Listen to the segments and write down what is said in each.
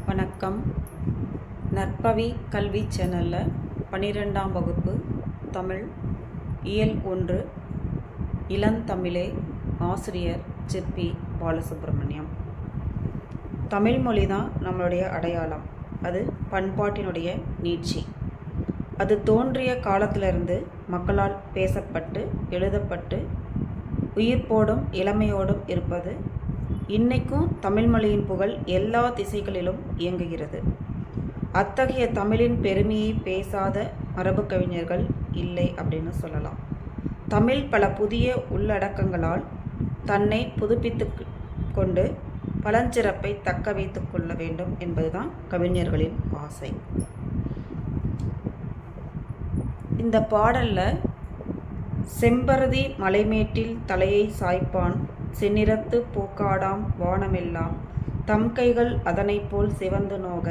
வணக்கம். நற்பவி கல்வி சேனலில் 12ஆம் வகுப்பு தமிழ் இயல் 1 இளந்தமிழே. ஆசிரியர் சிற்பி பாலசுப்ரமணியம். தமிழ் மொழி தான் நம்மளுடைய அடையாளம். அது பண்பாட்டினுடைய நீட்சி. அது தோன்றிய காலத்திலிருந்து மக்களால் பேசப்பட்டு எழுதப்பட்டு உயிர்ப்போடும் இளமையோடும் இருப்பது. இன்னைக்கும் தமிழ்மொழியின் புகழ் எல்லா திசைகளிலும் இயங்குகிறது. அத்தகைய தமிழின் பெருமையை பேசாத மரபு கவிஞர்கள் இல்லை அப்படின்னு சொல்லலாம். தமிழ் பல புதிய உள்ளடக்கங்களால் தன்னை புதுப்பித்து கொண்டு பழஞ்சிறப்பை தக்க வைத்து கொள்ள வேண்டும் என்பதுதான் கவிஞர்களின் ஆசை. இந்த பாடலில் செம்பருதி மலைமேட்டில் தலையை சாய்ப்பான், செந்நிறத்து பூக்காடாம் வானமெல்லாம், தம் கைகள் அதனைப் போல் சிவந்து நோக,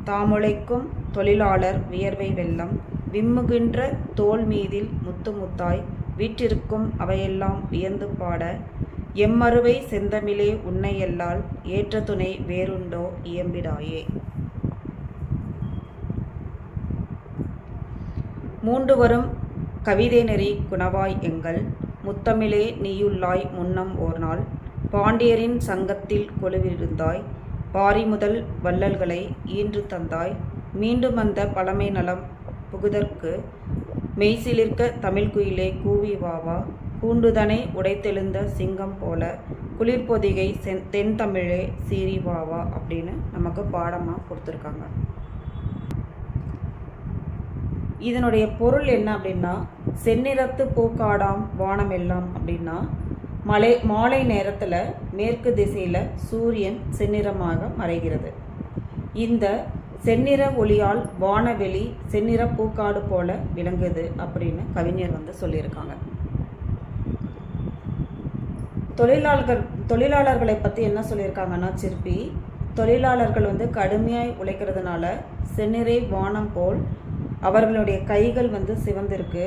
தாமுழைக்கும் தொழிலாளர் வியர்வை வெள்ளம், விம்முகின்ற தோல் மீதில் முத்து முத்தாய் வீற்றிருக்கும் அவையெல்லாம் வியந்து பாட, எம்மறுவை செந்தமிழே உன்னையல்லால் ஏற்ற துணை வேறுண்டோ இயம்பிடாயே. மூண்டு வரும் கவிதை நெறி குணவாய் எங்கள், முத்தமிழே நீயுள்ளாய் முன்னம் ஓர் நாள், பாண்டியரின் சங்கத்தில் கொலுவிருந்தாய், பாரி முதல் வள்ளல்களை ஈன்று தந்தாய், மீண்டும் அந்த பழமை நலம் புகுதற்கு மெய்சிலிர்க்க தமிழ்குயிலே கூவி வாவா, கூண்டுதனை உடைத்தெழுந்த சிங்கம் போல குளிர்பொதிகை தென் தமிழே சீறி வாவா அப்படின்னு நமக்கு பாடமாக கொடுத்துருக்காங்க. இதனுடைய பொருள் என்ன அப்படின்னா, செந்நிறத்து பூக்காடாம் வானமெல்லாம் அப்படின்னா, மாலை நேரத்தில் மேற்கு திசையில் சூரியன் செந்நிறமாக மறைகிறது. இந்த செந்நிற ஒளியால் வானவெளி செந்நிற பூக்காடு போல விளங்குது அப்படின்னு கவிஞர் சொல்லியிருக்காங்க. தொழிலாளர்களை பற்றி என்ன சொல்லியிருக்காங்கன்னா, சிற்பி தொழிலாளர்கள் கடுமையாய் உழைக்கிறதுனால செந்நிறை வானம் போல் அவர்களுடைய கைகள் சிவந்திருக்கு.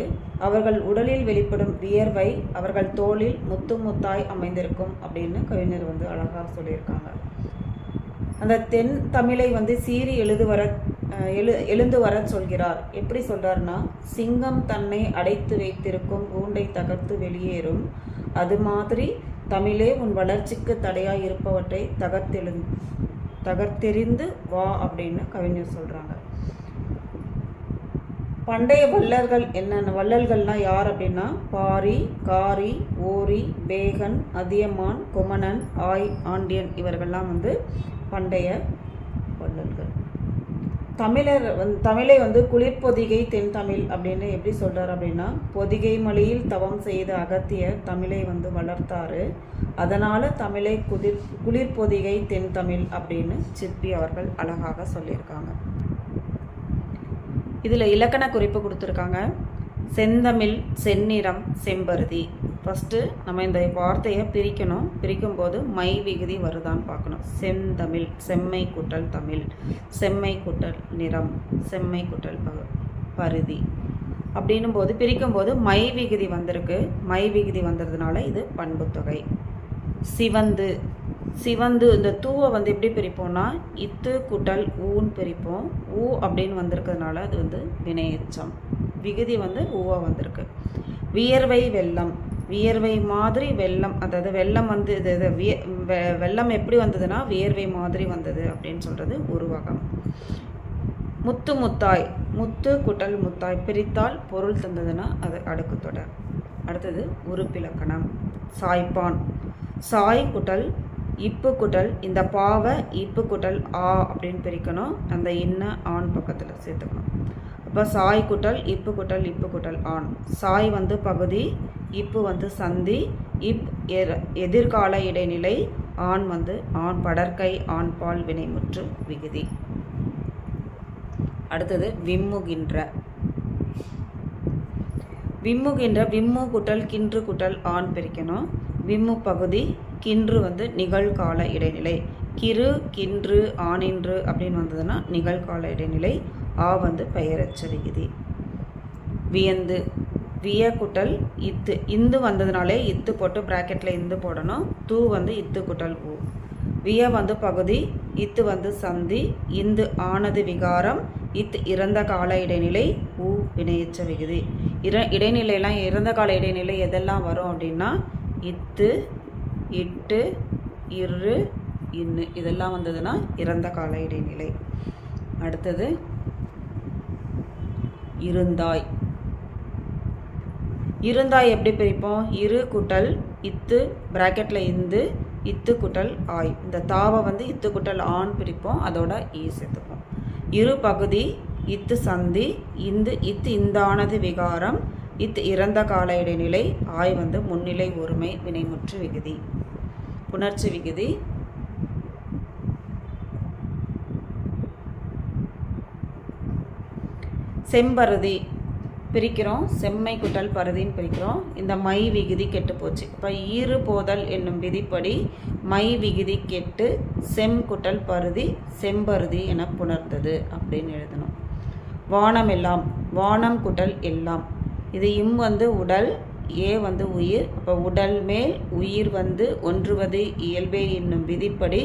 அவர்கள் உடலில் வெளிப்படும் வியர்வை அவர்கள் தோளில் முத்து முத்தாய் அமைந்திருக்கும் அப்படின்னு கவிஞர் அழகாக சொல்லியிருக்காங்க. அந்த தென் தமிழை சீறி எழுந்து வர சொல்கிறார். எப்படி சொல்றாருன்னா, சிங்கம் தன்னை அடைத்து வைத்திருக்கும் கூண்டை தகர்த்து வெளியேறும், அது மாதிரி தமிழே உன் வளர்ச்சிக்கு தடையாய் இருப்பவற்றை தகர்த்தெறிந்து வா அப்படின்னு கவிஞர் சொல்றாங்க. பண்டைய வள்ளல்கள் என்னென்ன வள்ளல்கள்னால் யார் அப்படின்னா, பாரி, காரி, ஓரி, பேகன், அதியமான், குமணன், ஆய், ஆண்டியன் இவர்கள்லாம் பண்டைய வள்ளல்கள். தமிழை குளிர்பொதிகை தென் தமிழ் அப்படின்னு எப்படி சொல்கிறார் அப்படின்னா, பொதிகை மலையில் தவம் செய்த அகத்தியர் தமிழை வளர்த்தாரு, அதனால் தமிழை குளிர்பொதிகை தென் தமிழ் அப்படின்னு சிற்பி அவர்கள் அழகாக சொல்லியிருக்காங்க. இதில் இலக்கண குறிப்பு கொடுத்துருக்காங்க. செந்தமிழ், செந்நிறம், செம்பருதி. ஃபஸ்ட்டு நம்ம இந்த வார்த்தையை பிரிக்கணும். பிரிக்கும்போது மை விகுதி வருதான்னு பார்க்கணும். செந்தமிழ் செம்மை கூட்டல் தமிழ், செம்மை கூட்டல் நிறம், செம்மை கூட்டல் பருதி அப்படின்னும் போது பிரிக்கும்போது மை விகுதி வந்திருக்கு. மை விகுதி வந்ததுனால இது பண்புத்தொகை. சிவந்து, சிவந்து இந்த தூவை எப்படி பிரிப்போம்னா, இத்து கூட்டல் ஊன்னு பிரிப்போம். ஊ அப்படின்னு வந்திருக்கிறதுனால அது வினையெச்சம். விகுதி ஊவா வந்திருக்கு. வியர்வை வெள்ளம், வியர்வை மாதிரி வெள்ளம், அதாவது வெள்ளம் வெள்ளம் எப்படி வந்ததுன்னா வியர்வை மாதிரி வந்தது அப்படின்னு சொல்கிறது உருவகம். முத்து முத்தாய், முத்து கூட்டல் முத்தாய் பிரித்தால் பொருள் தந்ததுன்னா அது அடுக்கு தொடர். அடுத்தது உறுப்பிலக்கணம். சாய்ப்பான், சாய் குட்டல் இப்பு குட்டல் இந்த பாவை இப்பு குட்டல் ஆ அப்படின்னு பிரிக்கணும். அந்த இன்ன ஆண் பக்கத்தில் சேர்த்துக்கணும். அப்போ சாய் குட்டல் இப்பு குட்டல் ஆண். சாய் பகுதி, இப்பு சந்தி, எதிர்கால இடைநிலை, ஆண் ஆண் படற்கை ஆண் பால் வினைமுற்று விகுதி. அடுத்தது விம்முகின்ற. விம்முகின்ற விம்மு குட்டல் கின்று குட்டல் ஆண் பிரிக்கணும். விம்மு பகுதி, கின்று நிகழ்கால இடைநிலை. கிரு கின்று ஆனின்று அப்படின்னு வந்ததுன்னா நிகழ்கால இடைநிலை. ஆ பெயரச்ச விகுதி. வியந்து, விய குட்டல் இத்து, இந்து வந்ததுனாலே இத்து போட்டு ப்ராக்கெட்டில் இந்து போடணும். தூ இத்து குட்டல் ஊ. விய வந்து பகுதி, இத்து வந்து சந்தி, இந்து ஆனது விகாரம், இத்து இறந்த கால இடைநிலை, ஊ வினையெச்ச விகுதி. இடைநிலையெல்லாம் இறந்த கால இடைநிலை எதெல்லாம் வரும் அப்படின்னா இத்து, இட்டு, இரு, இன்னு இதெல்லாம் வந்ததுன்னா இறந்த கால இடைநிலை. அடுத்தது இருந்தாய். இருந்தாய் எப்படி பிரிப்போம்? இரு கூட்டல் இத்து பிராக்கெட்டில் இந்து, இத்து கூட்டல் ஆய். இந்த தாவை வந்து இத்து கூட்டல் ஆண் பிரிப்போம், அதோட ஈ சேர்த்துப்போம். இரு பகுதி, இத்து சந்தி, இத்து இந்தானது விகாரம், இத்து இறந்த கால இடைநிலை, ஆய் வந்து முன்னிலை ஒருமை வினைமுற்று விகுதி. புணர்ச்சி விகுதி. செம்பருதி பிரிக்கிறோம், செம்மை குட்டல் பருதின்னு பிரிக்கிறோம். இந்த மை விகுதி கெட்டு போச்சு. இப்போ ஈறு போதல் என்னும் விதிப்படி மை விகுதி கெட்டு செம் குட்டல் பருதி செம்பருதி என புணர்ந்தது அப்படின்னு எழுதணும். வானம் எல்லாம், வானம் குட்டல் எல்லாம். இது இம் வந்து உடல், ஏ வந்து உயிர். அப்போ உடல் மேல் உயிர் வந்து ஒன்றுவது இயல்பே என்னும் விதிப்படி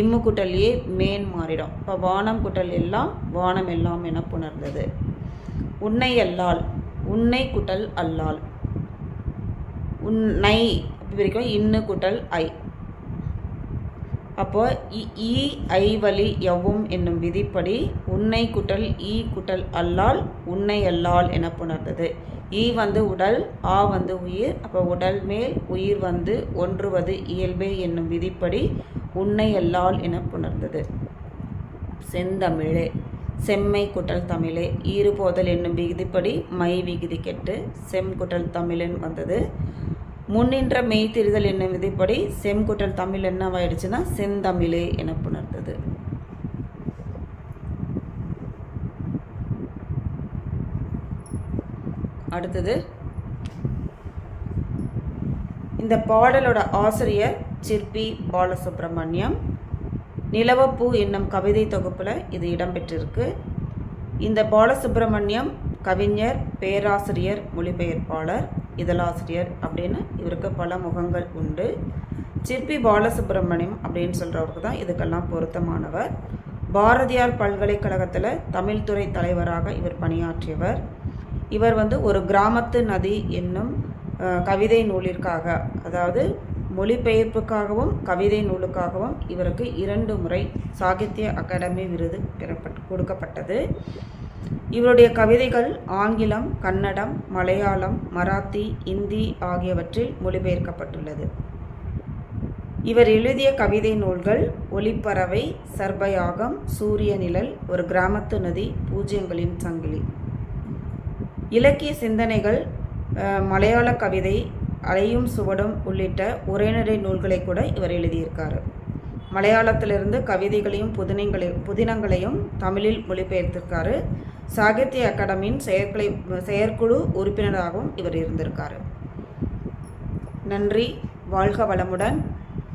இம்மு குட்டல் ஏ மேன் மாறிடும். இப்போ வானம் குட்டல் எல்லாம் வானம் எல்லாம் என புணர்ந்தது. உன்னை அல்லால், உன்னை குட்டல் அல்லால். உன்னை அப்படி வரைக்கும் இன்னு குட்டல் ஐ. அப்போ ஈ ஐ வலி எவ்வும் என்னும் விதிப்படி உன்னை குட்டல் ஈ குட்டல் அல்லால் உன்னை அல்லால் என புணர்ந்தது. ஈ வந்து உடல், ஆ வந்து உயிர். அப்போ உடல் மேல் உயிர் வந்து ஒன்றுவது இயல்பே என்னும் விதிப்படி உன்னை அல்லால் என புணர்ந்தது. செந்தமிழே, செம்மை குட்டல் தமிழே. ஈறு போதல் என்னும் விகுதிப்படி மை விகுதி கெட்டு செம் குட்டல் தமிழன் வந்தது. முன்னின்ற மெய்த்திரிதல் என்னும் விதிப்படி செம் குட்டல் தமிழ் என்னவாயிடுச்சுன்னா செந்தமிழே என புணர்ந்தது. அடுத்தது இந்த பாடலோட ஆசிரியர் சிற்பி பாலசுப்ரமணியம். நிலவப்பூ என்னும் கவிதை தொகுப்பில் இது இடம்பெற்றிருக்கு. இந்த பாலசுப்ரமணியம் கவிஞர், பேராசிரியர், மொழிபெயர்ப்பாளர், இதழாசிரியர் அப்படின்னு இவருக்கு பல முகங்கள் உண்டு. சிற்பி பாலசுப்ரமணியம் அப்படின்னு சொல்கிறவருக்கு தான் இதுக்கெல்லாம் பொருத்தமானவர். பாரதியார் பல்கலைக்கழகத்தில் தமிழ்துறை தலைவராக இவர் பணியாற்றியவர். இவர் வந்து ஒரு கிராமத்து நதி என்னும் கவிதை நூலிற்காக, அதாவது மொழிபெயர்ப்புக்காகவும் கவிதை நூலுக்காகவும் இவருக்கு 2 முறை சாகித்ய அகாடமி விருது கொடுக்கப்பட்டது. இவருடைய கவிதைகள் ஆங்கிலம், கன்னடம், மலையாளம், மராத்தி, இந்தி ஆகியவற்றில் மொழிபெயர்க்கப்பட்டுள்ளது. இவர் எழுதிய கவிதை நூல்கள் ஒளிப்பறவை, சர்பயாகம், சூரிய நிழல், ஒரு கிராமத்து நதி, பூஜ்யங்களின் சங்கிலி. இலக்கிய சிந்தனைகள், மலையாள கவிதை, அலையும் சுவடும் உள்ளிட்ட உரைநடை நூல்களை கூட இவர் எழுதியிருக்காரு. மலையாளத்திலிருந்து கவிதைகளையும் புதினங்களையும் தமிழில் மொழிபெயர்த்திருக்காரு. சாகித்ய அகாடமியின் செயற்குழு உறுப்பினராகவும் இவர் இருந்திருக்காரு. நன்றி. வாழ்க வளமுடன்.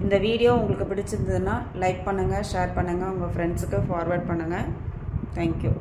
இந்த வீடியோ உங்களுக்கு பிடிச்சிருந்ததுன்னா லைக் பண்ணுங்கள், ஷேர் பண்ணுங்கள், உங்கள் ஃப்ரெண்ட்ஸுக்கு ஃபார்வர்ட் பண்ணுங்கள். தேங்க்யூ.